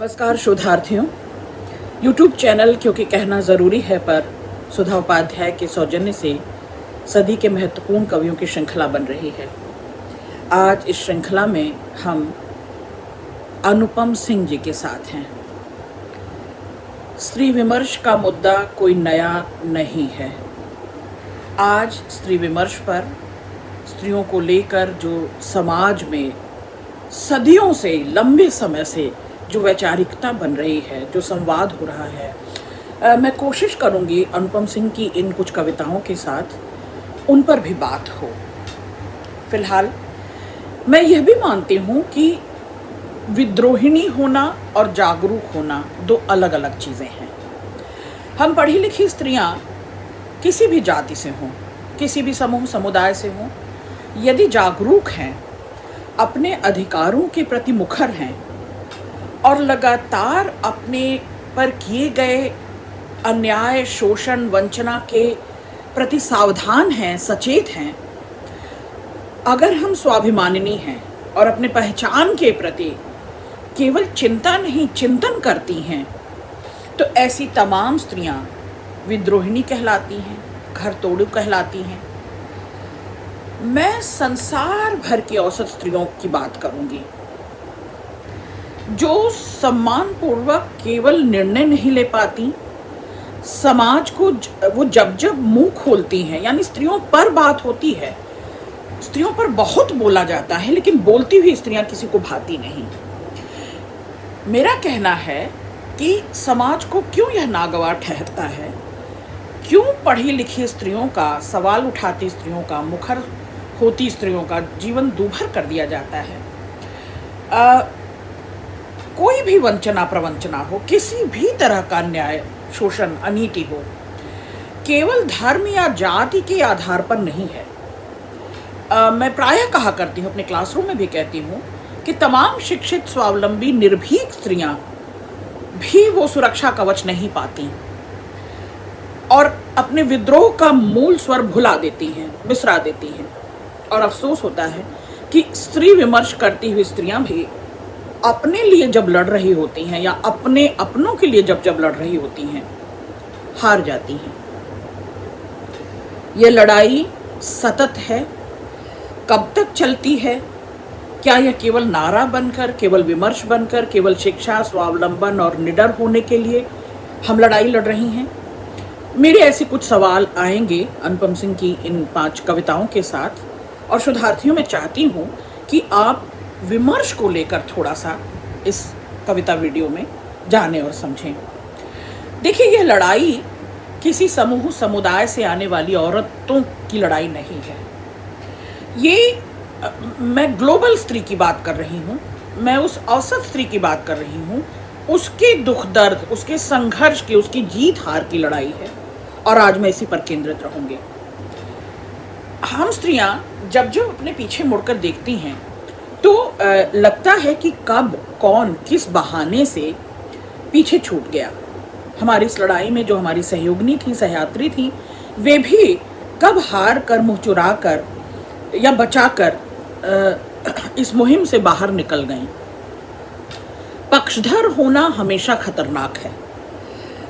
नमस्कार शोधार्थियों। YouTube channel क्योंकि कहना ज़रूरी है पर सुधा उपाध्याय के सौजन्य से सदी के महत्वपूर्ण कवियों की श्रृंखला बन रही है। आज इस श्रृंखला में हम अनुपम सिंह जी के साथ हैं। स्त्री विमर्श का मुद्दा कोई नया नहीं है। आज स्त्री विमर्श पर स्त्रियों को लेकर जो समाज में सदियों से, लंबे समय से जो वैचारिकता बन रही है, जो संवाद हो रहा है, मैं कोशिश करूंगी अनुपम सिंह की इन कुछ कविताओं के साथ उन पर भी बात हो। फिलहाल मैं यह भी मानती हूँ कि विद्रोहिणी होना और जागरूक होना दो अलग अलग चीज़ें हैं। हम पढ़ी लिखी स्त्रियाँ किसी भी जाति से हों, किसी भी समूह समुदाय से हों, यदि जागरूक हैं, अपने अधिकारों के प्रति मुखर हैं और लगातार अपने पर किए गए अन्याय, शोषण, वंचना के प्रति सावधान हैं, सचेत हैं, अगर हम स्वाभिमानिनी हैं और अपने पहचान के प्रति केवल चिंता नहीं चिंतन करती हैं, तो ऐसी तमाम स्त्रियां विद्रोहिणी कहलाती हैं, घर तोड़ू कहलाती हैं। मैं संसार भर की औसत स्त्रियों की बात करूंगी जो सम्मानपूर्वक केवल निर्णय नहीं ले पाती, समाज को वो जब जब मुंह खोलती हैं, यानी स्त्रियों पर बात होती है, स्त्रियों पर बहुत बोला जाता है, लेकिन बोलती हुई स्त्रियां किसी को भाती नहीं। मेरा कहना है कि समाज को क्यों यह नागवार ठहरता है, क्यों पढ़ी लिखी स्त्रियों का, सवाल उठाती स्त्रियों का, मुखर होती स्त्रियों का जीवन दूभर कर दिया जाता है। कोई भी वंचना प्रवंचना हो, किसी भी तरह का अन्याय, शोषण, अनीति हो, केवल धर्म या जाति के आधार पर नहीं है। मैं प्रायः कहा करती हूँ, अपने क्लासरूम में भी कहती हूँ कि तमाम शिक्षित, स्वावलंबी, निर्भीक स्त्रियां भी वो सुरक्षा कवच नहीं पाती और अपने विद्रोह का मूल स्वर भुला देती हैं, बिसरा देती हैं। और अफसोस होता है कि स्त्री विमर्श करती हुई स्त्रियां भी अपने लिए जब लड़ रही होती हैं या अपने अपनों के लिए जब लड़ रही होती हैं, हार जाती हैं। ये लड़ाई सतत है, कब तक चलती है? क्या यह केवल नारा बनकर, केवल विमर्श बनकर, केवल शिक्षा, स्वावलंबन और निडर होने के लिए हम लड़ाई लड़ रही हैं? मेरे ऐसे कुछ सवाल आएंगे अनुपम सिंह की इन 5 कविताओं के साथ, और शोधार्थियों में चाहती हूँ कि आप विमर्श को लेकर थोड़ा सा इस कविता वीडियो में जाने और समझें। देखिए, यह लड़ाई किसी समूह समुदाय से आने वाली औरतों की लड़ाई नहीं है। ये मैं ग्लोबल स्त्री की बात कर रही हूँ, मैं उस औसत स्त्री की बात कर रही हूँ, उसके दुख दर्द, उसके संघर्ष की, उसकी जीत हार की लड़ाई है, और आज मैं इसी पर केंद्रित रहूँगी। हम स्त्रियाँ जब जब अपने पीछे मुड़कर देखती हैं तो लगता है कि कब, कौन, किस बहाने से पीछे छूट गया। हमारी इस लड़ाई में जो हमारी सहयोगिनी थी, सहयात्री थी, वे भी कब हार कर, मुँह चुरा कर या बचाकर इस मुहिम से बाहर निकल गईं। पक्षधर होना हमेशा खतरनाक है,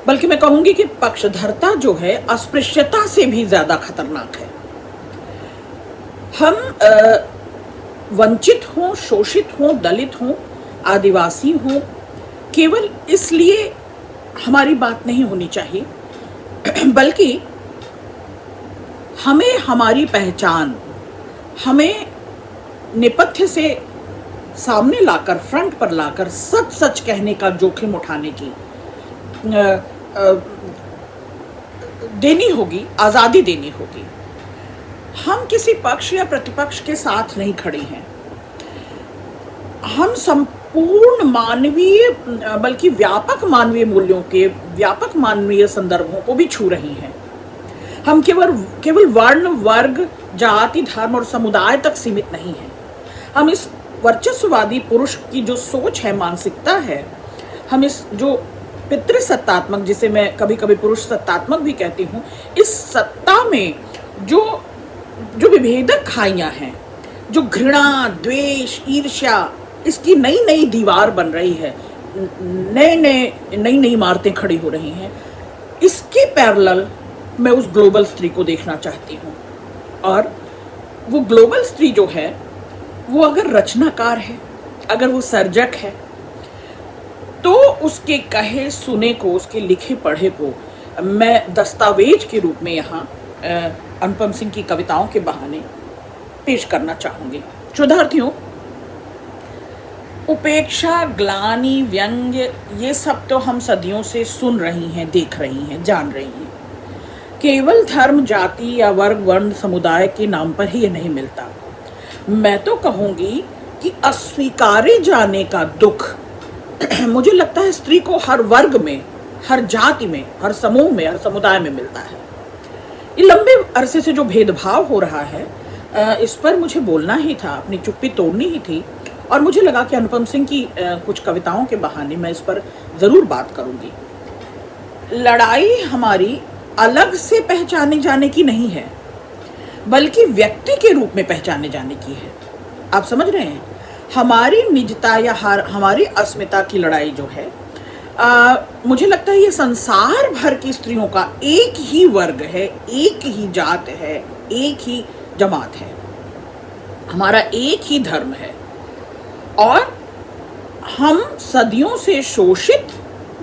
बल्कि मैं कहूँगी कि पक्षधरता जो है अस्पृश्यता से भी ज़्यादा खतरनाक है। हम वंचित हों, शोषित हों, दलित हों, आदिवासी हों, केवल इसलिए हमारी बात नहीं होनी चाहिए, बल्कि हमें हमारी पहचान, हमें नेपथ्य से सामने लाकर, फ्रंट पर लाकर सच सच कहने का जोखिम उठाने की देनी होगी, आज़ादी देनी होगी। हम किसी पक्ष या प्रतिपक्ष के साथ नहीं खड़े हैं। हम संपूर्ण मानवीय, बल्कि व्यापक मानवीय मूल्यों के, व्यापक मानवीय संदर्भों को भी छू रही हैं। हम केवल वर्ण, वर्ग, जाति, धर्म और समुदाय तक सीमित नहीं हैं। हम इस वर्चस्ववादी पुरुष की जो सोच है, मानसिकता है, हम इस जो पितृसत्तात्मक, जिसे मैं कभी कभी पुरुष सत्तात्मक भी कहती हूँ, इस सत्ता में जो विभेदक खाइयां हैं, जो घृणा, द्वेष, ईर्ष्या, इसकी नई नई दीवार बन रही है, नई नई इमारतें खड़ी हो रही हैं, इसके पैरेलल मैं उस ग्लोबल स्त्री को देखना चाहती हूँ। और वो ग्लोबल स्त्री जो है वो अगर रचनाकार है, अगर वो सर्जक है, तो उसके कहे सुने को, उसके लिखे पढ़े को मैं दस्तावेज के रूप में यहाँ अनुपम सिंह की कविताओं के बहाने पेश करना चाहूँगी। शोधार्थियों, उपेक्षा, ग्लानि, व्यंग्य, ये सब तो हम सदियों से सुन रही हैं, देख रही हैं, जान रही हैं। केवल धर्म, जाति या वर्ग, वर्ण, समुदाय के नाम पर ही ये नहीं मिलता। मैं तो कहूँगी कि अस्वीकारे जाने का दुख मुझे लगता है स्त्री को हर वर्ग में, हर जाति में, हर समूह में, हर समुदाय में मिलता है। ये लंबे अरसे से जो भेदभाव हो रहा है, इस पर मुझे बोलना ही था, अपनी चुप्पी तोड़नी ही थी। और मुझे लगा कि अनुपम सिंह की कुछ कविताओं के बहाने मैं इस पर ज़रूर बात करूँगी। लड़ाई हमारी अलग से पहचाने जाने की नहीं है, बल्कि व्यक्ति के रूप में पहचाने जाने की है। आप समझ रहे हैं? हमारी निजता या हमारी अस्मिता की लड़ाई जो है, मुझे लगता है ये संसार भर की स्त्रियों का एक ही वर्ग है, एक ही जात है, एक ही जमात है, हमारा एक ही धर्म है। और हम सदियों से शोषित,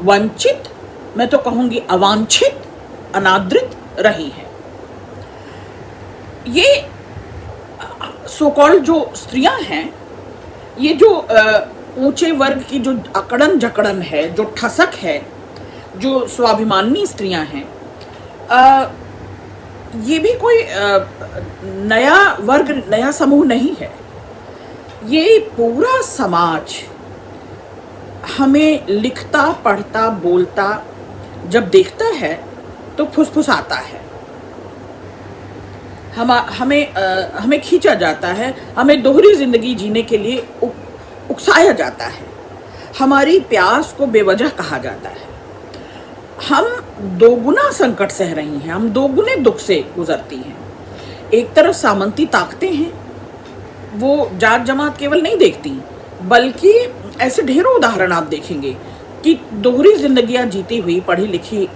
वंचित, मैं तो कहूँगी अवांछित, अनादृत रही हैं। ये सो कॉल्ड जो स्त्रियां हैं, ये जो ऊंचे वर्ग की जो अकड़न जकड़न है, जो ठसक है, जो स्वाभिमानी स्त्रियां हैं, ये भी कोई नया वर्ग, नया समूह नहीं है। ये पूरा समाज हमें लिखता, पढ़ता, बोलता जब देखता है तो फुसफुसाता है, हमें खींचा जाता है, हमें दोहरी जिंदगी जीने के लिए उकसाया जाता है, हमारी प्यास को बेवजह कहा जाता है। हम दोगुना संकट सह रही हैं, हम दोगुने दुख से गुजरती हैं। एक तरफ सामंती ताकतें हैं, वो जात जमात केवल नहीं देखती, बल्कि ऐसे ढेरों उदाहरण आप देखेंगे कि दोहरी जिंदगियां जीती हुई पढ़ी लिखी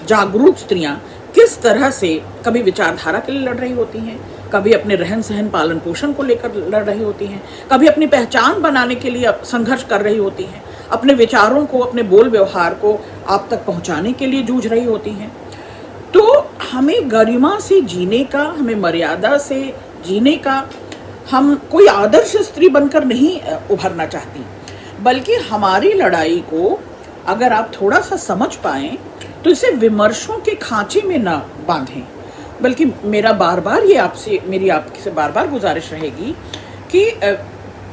जागरूक स्त्रियां किस तरह से कभी विचारधारा के लिए लड़ रही होती हैं, कभी अपने रहन सहन, पालन पोषण को लेकर लड़ रही होती हैं, कभी अपनी पहचान बनाने के लिए संघर्ष कर रही होती हैं, अपने विचारों को, अपने बोल व्यवहार को आप तक पहुंचाने के लिए जूझ रही होती हैं। तो हमें गरिमा से जीने का, हमें मर्यादा से जीने का, हम कोई आदर्श स्त्री बनकर नहीं उभरना चाहती, बल्कि हमारी लड़ाई को अगर आप थोड़ा सा समझ पाएं तो इसे विमर्शों के खांचे में ना बांधें, बल्कि मेरी आपसे बार बार गुजारिश रहेगी कि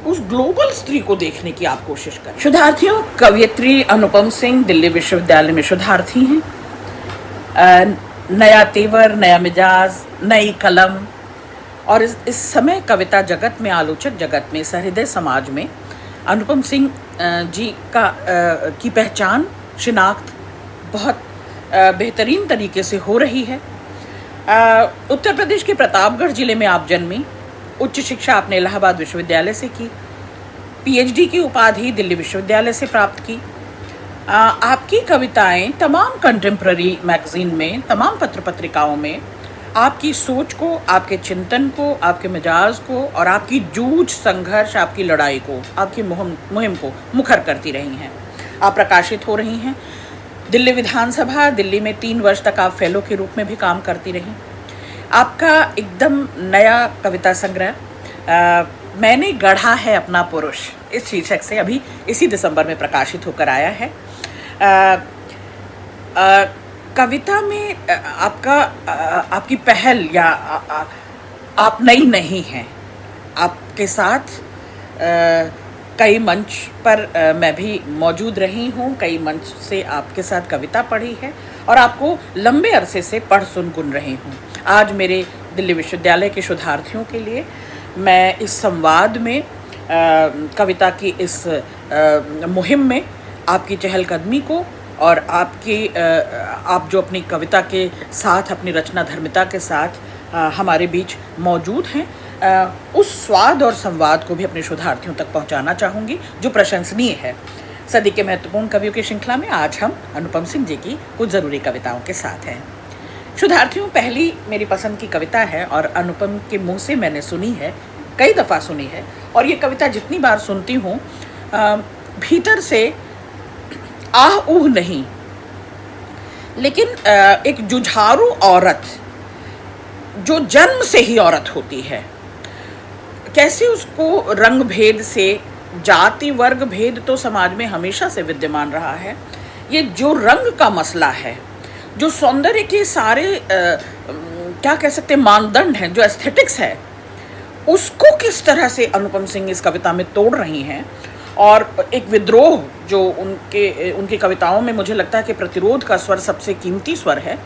उस ग्लोबल स्त्री को देखने की आप कोशिश करें। शोधार्थियों, कवयित्री अनुपम सिंह दिल्ली विश्वविद्यालय में शोधार्थी हैं। नया तेवर, नया मिजाज, नई कलम, और इस समय कविता जगत में, आलोचक जगत में, सहृदय समाज में अनुपम सिंह जी की पहचान, शिनाख्त बहुत बेहतरीन तरीके से हो रही है। उत्तर प्रदेश के प्रतापगढ़ जिले में आप जन्मी, उच्च शिक्षा आपने इलाहाबाद विश्वविद्यालय से की, पीएचडी की उपाधि दिल्ली विश्वविद्यालय से प्राप्त की। आपकी कविताएं तमाम कंटेम्प्ररी मैगजीन में, तमाम पत्र पत्रिकाओं में आपकी सोच को, आपके चिंतन को, आपके मिजाज को और आपकी जूझ, संघर्ष, आपकी लड़ाई को, आपकी मुहिम को मुखर करती रही हैं। आप प्रकाशित हो रही हैं। दिल्ली विधानसभा, दिल्ली में 3 वर्ष तक आप फेलो के रूप में भी काम करती रहीं। आपका एकदम नया कविता संग्रह मैंने गढ़ा है अपना पुरुष, इस शीर्षक से अभी इसी दिसंबर में प्रकाशित होकर आया है। कविता में आपकी पहल या आप नई नहीं हैं। आपके साथ कई मंच पर मैं भी मौजूद रही हूँ, कई मंच से आपके साथ कविता पढ़ी है और आपको लंबे अरसे से पढ़ सुन गुन रही हूँ। आज मेरे दिल्ली विश्वविद्यालय के शोधार्थियों के लिए मैं इस संवाद में, कविता की इस मुहिम में आपकी चहलकदमी को और आप जो अपनी कविता के साथ, अपनी रचना धर्मिता के साथ हमारे बीच मौजूद हैं, उस स्वाद और संवाद को भी अपने शोधार्थियों तक पहुंचाना चाहूँगी जो प्रशंसनीय है। सदी के महत्वपूर्ण कवियों की श्रृंखला में आज हम अनुपम सिंह जी की कुछ ज़रूरी कविताओं के साथ हैं। शुद्धार्थियों, पहली मेरी पसंद की कविता है और अनुपम के मुंह से मैंने सुनी है, कई दफ़ा सुनी है, और ये कविता जितनी बार सुनती हूँ भीतर से आह ऊह नहीं, लेकिन एक जुझारू औरत जो जन्म से ही औरत होती है, कैसे उसको रंग भेद से, जाति वर्ग भेद तो समाज में हमेशा से विद्यमान रहा है, ये जो रंग का मसला है, जो सौंदर्य के सारे क्या कह सकते हैं मानदंड हैं, जो एस्थेटिक्स है, उसको किस तरह से अनुपम सिंह इस कविता में तोड़ रही हैं। और एक विद्रोह जो उनकी कविताओं में मुझे लगता है कि प्रतिरोध का स्वर सबसे कीमती स्वर है।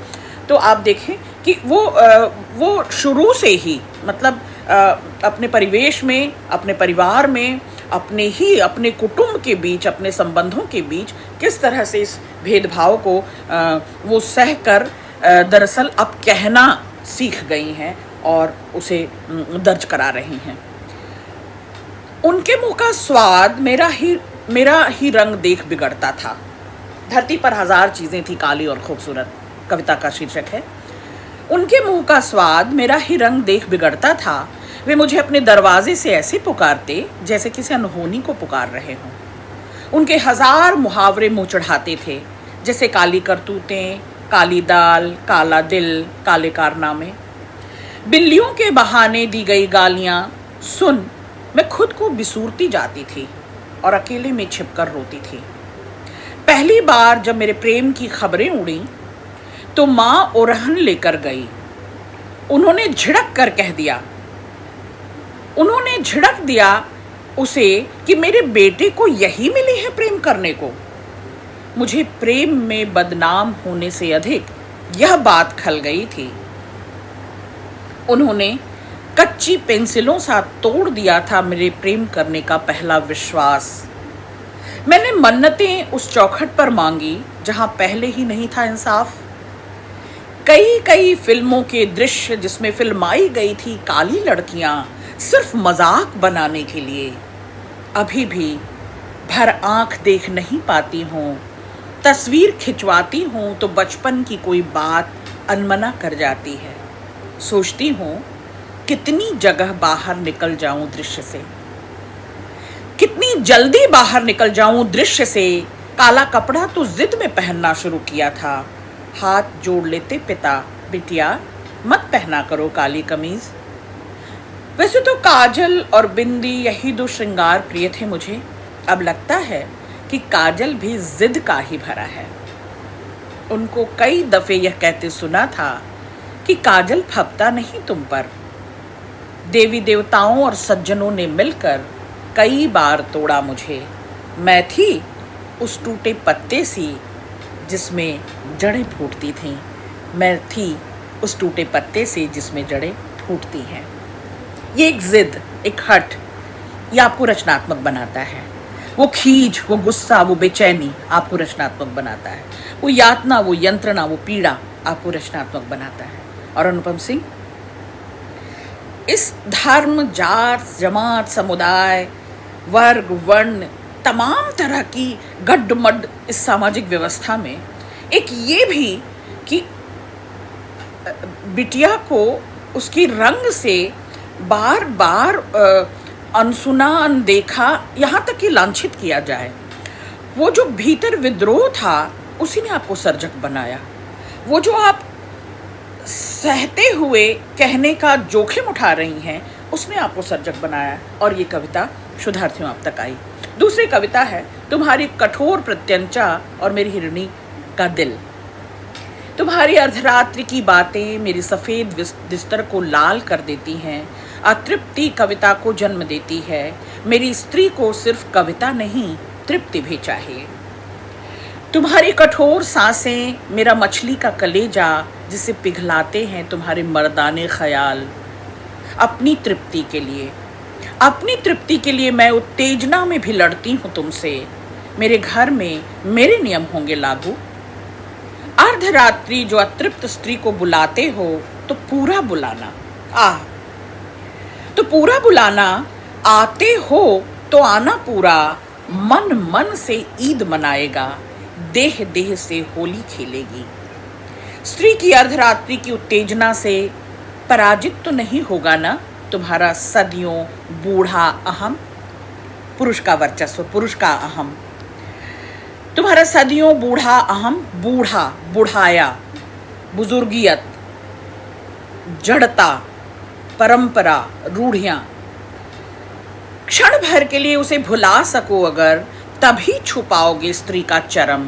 तो आप देखें कि वो शुरू से ही मतलब अपने परिवेश में, अपने परिवार में, अपने कुटुंब के बीच, अपने संबंधों के बीच किस तरह से इस भेदभाव को वो सह कर दरअसल अब कहना सीख गई हैं और उसे दर्ज करा रही हैं। उनके मुँह का स्वाद मेरा ही रंग देख बिगड़ता था। धरती पर हजार चीज़ें थी काली और खूबसूरत, कविता का शीर्षक है। उनके मुँह का स्वाद मेरा ही रंग देख बिगड़ता था। वे मुझे अपने दरवाजे से ऐसे पुकारते जैसे किसी अनहोनी को पुकार रहे हों। उनके हजार मुहावरे मुँह चढ़ाते थे, जैसे काली करतूतें, काली दाल, काला दिल, काले कारनामे। बिल्लियों के बहाने दी गई गालियाँ सुन मैं खुद को बिसूरती जाती थी और अकेले में छिपकर रोती थी। पहली बार जब मेरे प्रेम की खबरें उड़ी तो माँ ओरहन लेकर गई। उन्होंने झिड़क दिया उसे कि मेरे बेटे को यही मिली है प्रेम करने को। मुझे प्रेम में बदनाम होने से अधिक यह बात खल गई थी। उन्होंने कच्ची पेंसिलों सा तोड़ दिया था मेरे प्रेम करने का पहला विश्वास। मैंने मन्नतें उस चौखट पर मांगी जहां पहले ही नहीं था इंसाफ। कई फिल्मों के दृश्य जिसमें फिल्माई गई थी काली लड़कियां सिर्फ मजाक बनाने के लिए, अभी भी भर आंख देख नहीं पाती हूँ। तस्वीर खिंचवाती हूँ तो बचपन की कोई बात अनमना कर जाती है। सोचती हूँ कितनी जगह बाहर निकल जाऊं दृश्य से, कितनी जल्दी बाहर निकल जाऊं दृश्य से। काला कपड़ा तो जिद में पहनना शुरू किया था। हाथ जोड़ लेते पिता, बिटिया मत पहना करो काली कमीज। वैसे तो काजल और बिंदी यही दो श्रृंगार प्रिय थे मुझे। अब लगता है कि काजल भी जिद का ही भरा है। उनको कई दफे यह कहते सुना था कि काजल फबता नहीं तुम पर। देवी देवताओं और सज्जनों ने मिलकर कई बार तोड़ा मुझे। मैं थी उस टूटे पत्ते सी जिसमें जड़ें फूटती थीं। मैं थी उस टूटे पत्ते से जिसमें जड़ें फूटती हैं। ये एक जिद, एक हट, ये आपको रचनात्मक बनाता है। वो खींच, वो गुस्सा, वो बेचैनी आपको रचनात्मक बनाता है। वो यातना, वो यंत्रणा, वो पीड़ा आपको रचनात्मक बनाता है। और अनुपम सिंह इस धर्म, जात, जमात, समुदाय, वर्ग, वर्ण, तमाम तरह की गड्ढमड्ढ इस सामाजिक व्यवस्था में एक ये भी कि बिटिया को उसकी रंग से बार बार अनसुना, अनदेखा, यहाँ तक कि लांछित किया जाए। वो जो भीतर विद्रोह था उसी ने आपको सर्जक बनाया। वो जो आप सहते हुए कहने का जोखिम उठा रही हैं उसने आपको सर्जक बनाया। और ये कविता शुद्धार्थियों आप तक आई। दूसरी कविता है तुम्हारी कठोर प्रत्यंचा और मेरी हिरणी का दिल। तुम्हारी अर्धरात्रि की बातें मेरी सफ़ेद बिस्तर को लाल कर देती हैं। अतृप्ति कविता को जन्म देती है। मेरी स्त्री को सिर्फ कविता नहीं तृप्ति भी चाहिए। तुम्हारी कठोर सांसें मेरा मछली का कलेजा जिसे पिघलाते हैं तुम्हारे मर्दाने ख्याल। अपनी तृप्ति के लिए मैं उत्तेजना में भी लड़ती हूँ तुमसे। मेरे घर में मेरे नियम होंगे लागू। अर्धरात्रि जो अतृप्त स्त्री को बुलाते हो तो पूरा बुलाना, आते हो तो आना पूरा। मन मन से ईद मनाएगा, देह देह से होली खेलेगी। स्त्री की अर्धरात्रि की उत्तेजना से पराजित तो नहीं होगा ना तुम्हारा सदियों बूढ़ा अहम। पुरुष का वर्चस्व, पुरुष का अहम, तुम्हारा सदियों बूढ़ा अहम, बूढ़ा, बुढ़ाया, बुजुर्गियत, जड़ता, परंपरा, रूढ़ियां। क्षण भर के लिए उसे भुला सको अगर, तभी छुपाओगे स्त्री का चरम।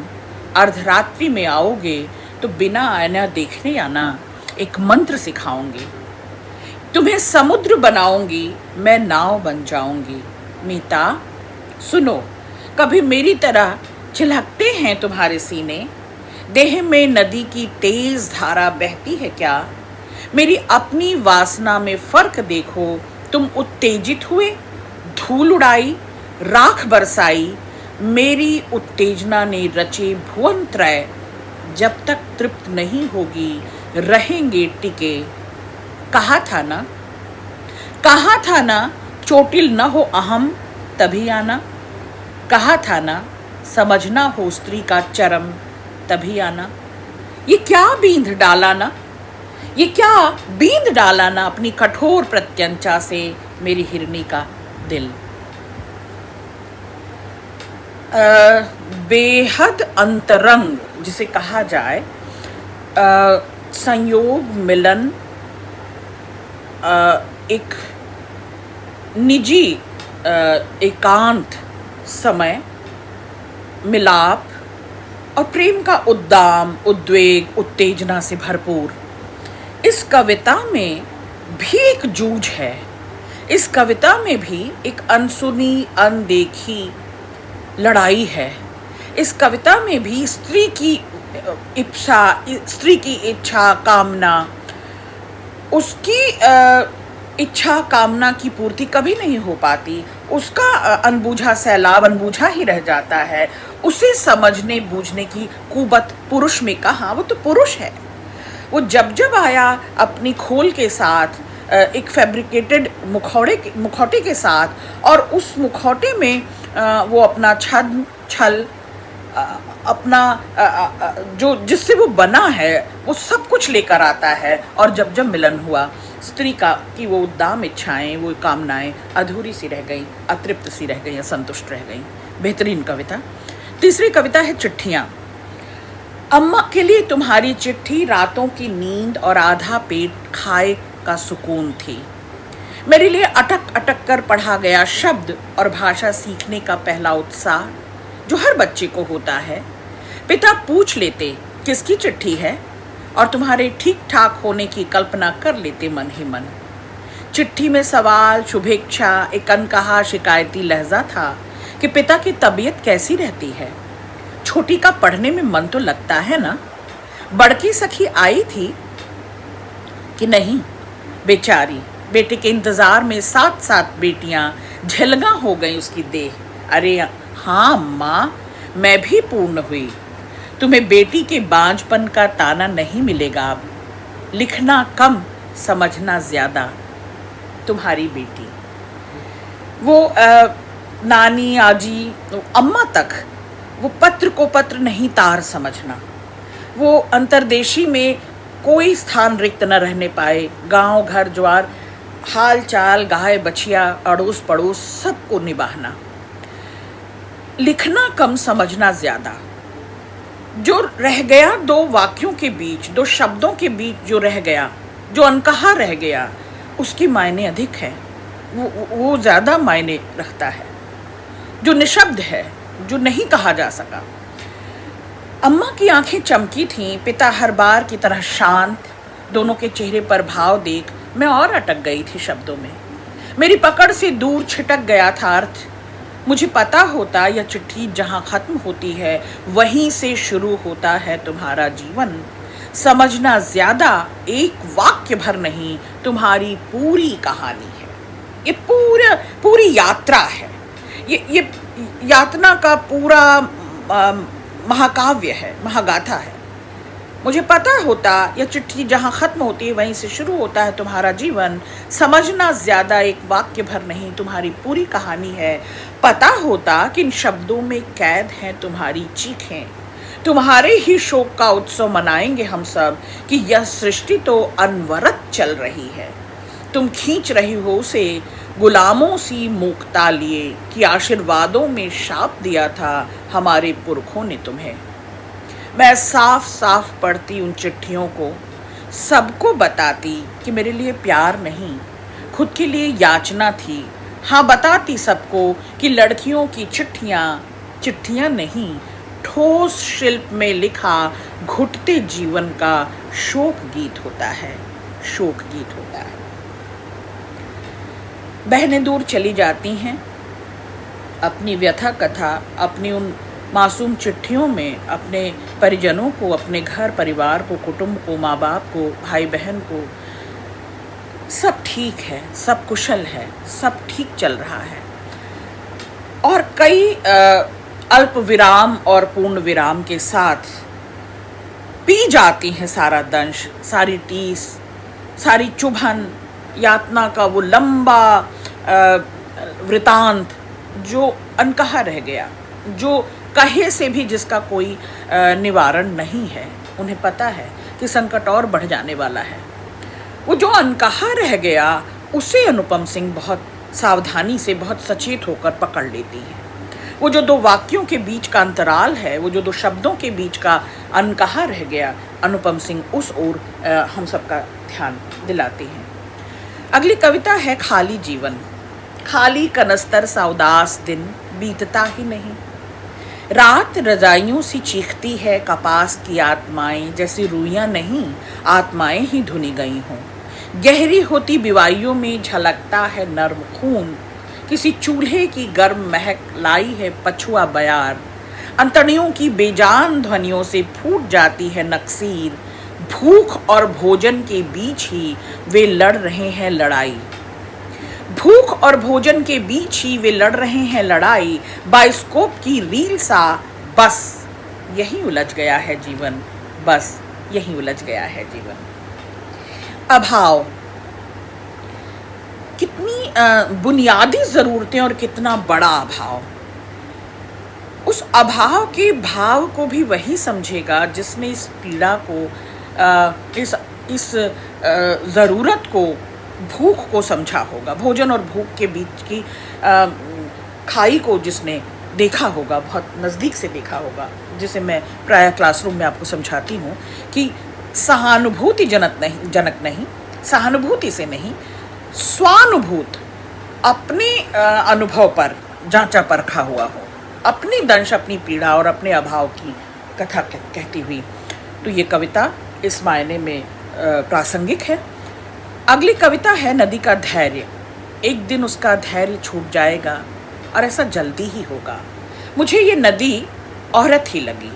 अर्धरात्रि में आओगे तो बिना आईना देखने आना, एक मंत्र सिखाऊंगी। तुम्हें समुद्र बनाऊंगी, मैं नाव बन जाऊंगी। मीता सुनो, कभी मेरी तरह चिलकते हैं तुम्हारे सीने? देह में नदी की तेज धारा बहती है क्या? मेरी अपनी वासना में फर्क देखो, तुम उत्तेजित हुए, धूल उड़ाई, राख बरसाई। मेरी उत्तेजना ने रचे भुवन त्रय, जब तक तृप्त नहीं होगी रहेंगे टिके। कहा था ना चोटिल न हो अहम तभी आना। कहा था ना समझना हो स्त्री का चरम तभी आना। ये क्या बींध डाला ना, ये क्या बींध डाला ना अपनी कठोर प्रत्यंचा से मेरी हिरनी का दिल। बेहद अंतरंग जिसे कहा जाए, संयोग, मिलन, एक निजी एकांत समय, मिलाप और प्रेम का उद्दाम, उद्वेग, उत्तेजना से भरपूर। इस कविता में भी एक जूझ है, इस कविता में भी एक अनसुनी, अनदेखी लड़ाई है। इस कविता में भी स्त्री की इच्छा, कामना, उसकी इच्छा कामना की पूर्ति कभी नहीं हो पाती। उसका अनबूझा सैलाब अनबूझा ही रह जाता है। उसे समझने बूझने की कुबत पुरुष में कहाँ, वो तो पुरुष है। वो जब आया अपनी खोल के साथ, एक फैब्रिकेटेड मुखौटे के साथ, और उस मुखौटे में वो अपना छल अपना जो जिससे वो बना है वो सब कुछ लेकर आता है। और जब मिलन हुआ, स्त्री की वो उद्दाम इच्छाएं, वो कामनाएं अधूरी सी रह गई, अतृप्त सी रह गई, असंतुष्ट रह गई। बेहतरीन कविता। तीसरी कविता है चिट्ठियां। अम्मा के लिए तुम्हारी चिट्ठी रातों की नींद और आधा पेट खाए का सुकून थी। मेरे लिए अटक अटक कर पढ़ा गया शब्द और भाषा सीखने का पहला उत्साह जो हर बच्चे को होता है। पिता पूछ लेते किसकी चिट्ठी है, और तुम्हारे ठीक ठाक होने की कल्पना कर लेते मन ही मन। चिट्ठी में सवाल, शुभेच्छा, एक अनकहा शिकायती लहजा था कि पिता की तबीयत कैसी रहती है। छोटी का पढ़ने में मन तो लगता है ना। बड़की सखी आई थी कि नहीं? बेचारी, बेटे के इंतजार में 7 बेटियां झलगा हो गई उसकी देह। अरे हाँ माँ, मैं भी पूर्ण हुई। तुम्हें बेटी के बांझपन का ताना नहीं मिलेगा अब। लिखना कम, समझना ज्यादा। तुम्हारी बेटी। वो नानी, आजी, अम्मा तक वो पत्र को पत्र नहीं तार समझना। वो अंतर्देशी में कोई स्थान रिक्त न रहने पाए। गांव घर ज्वार, हाल चाल, गाय बछिया, अड़ोस पड़ोस सबको निभाना। लिखना कम, समझना ज्यादा। जो रह गया दो वाक्यों के बीच, दो शब्दों के बीच जो रह गया, जो अनकहा रह गया, उसकी मायने अधिक है। वो ज्यादा मायने रखता है। जो निशब्द है, जो नहीं कहा जा सका। अम्मा की आंखें चमकी थीं, पिता हर बार की तरह शांत। दोनों के चेहरे पर भाव देख मैं और अटक गई थी शब्दों में। मेरी पकड़ से दूर छिटक गया था अर्थ। मुझे पता होता यह चिट्ठी जहां खत्म होती है वहीं से शुरू होता है तुम्हारा जीवन। समझना ज्यादा, एक वाक्य भर नहीं, तुम्हारी पूरी कहानी है। ये पूरी यात्रा है। ये यातना का पूरा महाकाव्य है, महागाथा है। मुझे पता होता यह चिट्ठी जहाँ ख़त्म होती है वहीं से शुरू होता है तुम्हारा जीवन। समझना ज़्यादा एक वाक्य भर नहीं तुम्हारी पूरी कहानी है। पता होता कि इन शब्दों में कैद हैं तुम्हारी चीखें। तुम्हारे ही शोक का उत्सव मनाएंगे हम सब कि यह सृष्टि तो अनवरत चल रही है। तुम खींच रही हो उसे गुलामों सी मूकता लिए कि आशीर्वादों में शाप दिया था हमारे पुरखों ने तुम्हें। मैं साफ साफ पढ़ती उन चिट्ठियों को, सबको बताती कि मेरे लिए प्यार नहीं, खुद के लिए याचना थी। हाँ, बताती सबको कि लड़कियों की चिट्ठियाँ नहीं, ठोस शिल्प में लिखा घुटते जीवन का शोक गीत होता है, शोक गीत होता है। बहनें दूर चली जाती हैं, अपनी व्यथा कथा अपनी उन मासूम चिट्ठियों में अपने परिजनों को, अपने घर परिवार को, कुटुंब को, माँ बाप को, भाई बहन को, सब ठीक है, सब कुशल है, सब ठीक चल रहा है। और कई अल्प विराम और पूर्ण विराम के साथ पी जाती हैं सारा दंश, सारी टीस, सारी चुभन, यातना का वो लंबा वृतांत जो अनकहा रह गया, जो कहे से भी जिसका कोई निवारण नहीं है। उन्हें पता है कि संकट और बढ़ जाने वाला है। वो जो अनकहा रह गया उसे अनुपम सिंह बहुत सावधानी से, बहुत सचेत होकर पकड़ लेती है। वो जो दो वाक्यों के बीच का अंतराल है, वो जो दो शब्दों के बीच का अनकहा रह गया, अनुपम सिंह उस ओर हम सबका ध्यान दिलाते हैं। अगली कविता है खाली जीवन। खाली कनस्तर सा उदास दिन बीतता ही नहीं। रात रजाइयों सी चीखती है कपास की आत्माएं, जैसी रूइयां नहीं आत्माएं ही धुनी गई हों। गहरी होती बिवाइयों में झलकता है नर्म खून, किसी चूल्हे की गर्म महक लाई है पछुआ बयार। अंतड़ियों की बेजान ध्वनियों से फूट जाती है नक्सीर। भूख और भोजन के बीच ही वे लड़ रहे हैं लड़ाई। भूख और भोजन के बीच ही वे लड़ रहे हैं लड़ाई। बाइस्कोप की रील सा बस यही उलझ गया है जीवन, बस यही उलझ गया है जीवन। अभाव, कितनी बुनियादी ज़रूरतें और कितना बड़ा अभाव। उस अभाव के भाव को भी वही समझेगा जिसने इस पीड़ा को, इस ज़रूरत को, भूख को समझा होगा। भोजन और भूख के बीच की खाई को जिसने देखा होगा, बहुत नज़दीक से देखा होगा, जिसे मैं प्रायः क्लासरूम में आपको समझाती हूँ कि सहानुभूति जनक नहीं, सहानुभूति से नहीं, स्वानुभूत, अपने अनुभव पर जांचा परखा हुआ हो, अपनी दंश, अपनी पीड़ा और अपने अभाव की कथा कहती हुई। तो ये कविता इस मायने में प्रासंगिक है। अगली कविता है नदी का धैर्य। एक दिन उसका धैर्य छूट जाएगा और ऐसा जल्दी ही होगा। मुझे ये नदी औरत ही लगी,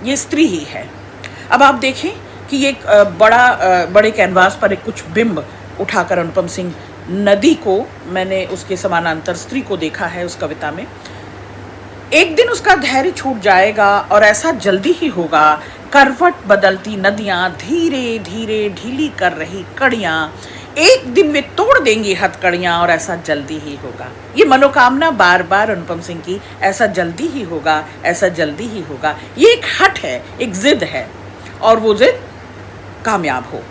ये स्त्री ही है। अब आप देखें कि ये एक बड़े कैनवास पर एक कुछ बिंब उठाकर अनुपम सिंह नदी को, मैंने उसके समानांतर स्त्री को देखा है उस कविता में। एक दिन उसका धैर्य छूट जाएगा और ऐसा जल्दी ही होगा। करवट बदलती नदियां धीरे धीरे ढीली कर रही कड़ियां, एक दिन वे तोड़ देंगी हथकड़ियां और ऐसा जल्दी ही होगा। ये मनोकामना बार बार अनुपम सिंह की, ऐसा जल्दी ही होगा, ऐसा जल्दी ही होगा। ये एक हट है, एक जिद है और वो जिद कामयाब हो।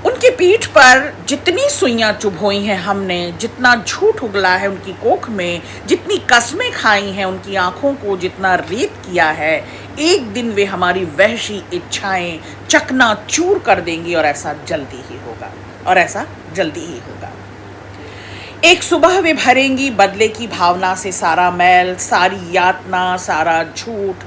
उनकी पीठ पर जितनी सुइयां चुभोई हैं हमने, जितना झूठ उगला है उनकी कोख में, जितनी कसमें खाई हैं उनकी आंखों को, जितना रेत किया है, एक दिन वे हमारी वहशी इच्छाएं चकनाचूर कर देंगी और ऐसा जल्दी ही होगा, और ऐसा जल्दी ही होगा। एक सुबह वे भरेंगी बदले की भावना से सारा मैल, सारी यातना, सारा झूठ,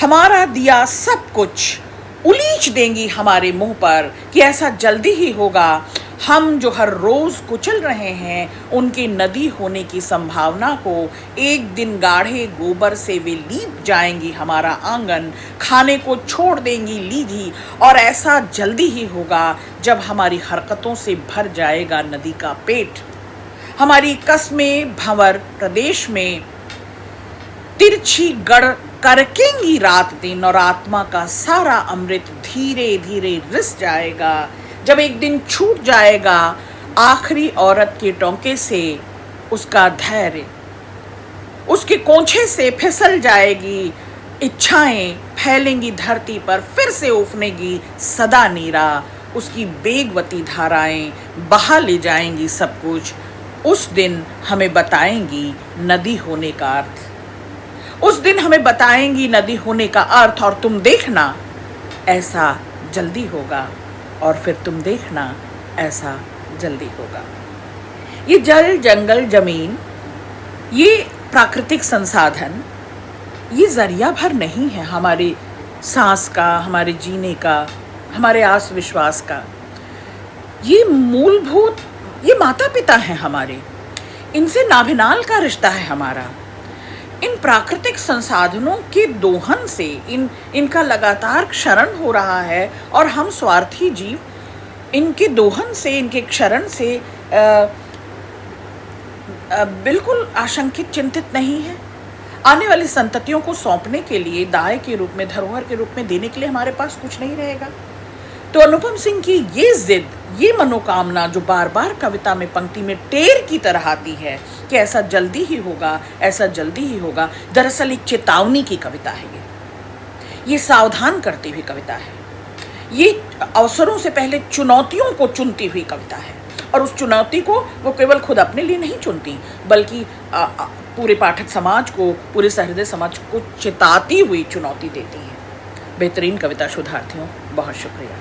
हमारा दिया सब कुछ उलीच देंगी हमारे मुंह पर कि ऐसा जल्दी ही होगा। हम जो हर रोज कुचल रहे हैं उनके नदी होने की संभावना को, एक दिन गाढ़े गोबर से वे लीप जाएंगी हमारा आंगन, खाने को छोड़ देंगी लीधी, और ऐसा जल्दी ही होगा जब हमारी हरकतों से भर जाएगा नदी का पेट। हमारी कस्में भंवर प्रदेश में तिरछी गढ़ करकेंगी रात दिन और आत्मा का सारा अमृत धीरे धीरे रिस जाएगा। जब एक दिन छूट जाएगा आखिरी औरत के टोंके से उसका धैर्य, उसके कोंछे से फिसल जाएगी इच्छाएं, फैलेंगी धरती पर, फिर से उफनेगी सदा नीरा, उसकी बेगवती धाराएं बहा ले जाएंगी सब कुछ। उस दिन हमें बताएंगी नदी होने का अर्थ, उस दिन हमें बताएंगी नदी होने का अर्थ। और तुम देखना ऐसा जल्दी होगा, और फिर तुम देखना ऐसा जल्दी होगा। ये जल, जंगल, जमीन, ये प्राकृतिक संसाधन, ये जरिया भर नहीं है हमारे सांस का, हमारे जीने का, हमारे आस विश्वास का। ये मूलभूत, ये माता पिता हैं हमारे, इनसे नाभिनाल का रिश्ता है हमारा। इन प्राकृतिक संसाधनों के दोहन से इनका लगातार क्षरण हो रहा है, और हम स्वार्थी जीव इनके दोहन से, इनके क्षरण से बिल्कुल आशंकित, चिंतित नहीं है। आने वाली संततियों को सौंपने के लिए, दाय के रूप में, धरोहर के रूप में देने के लिए हमारे पास कुछ नहीं रहेगा। तो अनुपम सिंह की ये जिद, ये मनोकामना जो बार बार कविता में पंक्ति में टेर की तरह आती है कि ऐसा जल्दी ही होगा, ऐसा जल्दी ही होगा, दरअसल एक चेतावनी की कविता है। ये सावधान करती हुई कविता है। ये अवसरों से पहले चुनौतियों को चुनती हुई कविता है, और उस चुनौती को वो केवल खुद अपने लिए नहीं चुनती, बल्कि पूरे पाठक समाज को, पूरे सहृदय समाज को चेताती हुई चुनौती देती है। बेहतरीन कविता शोधार्थियों, बहुत शुक्रिया।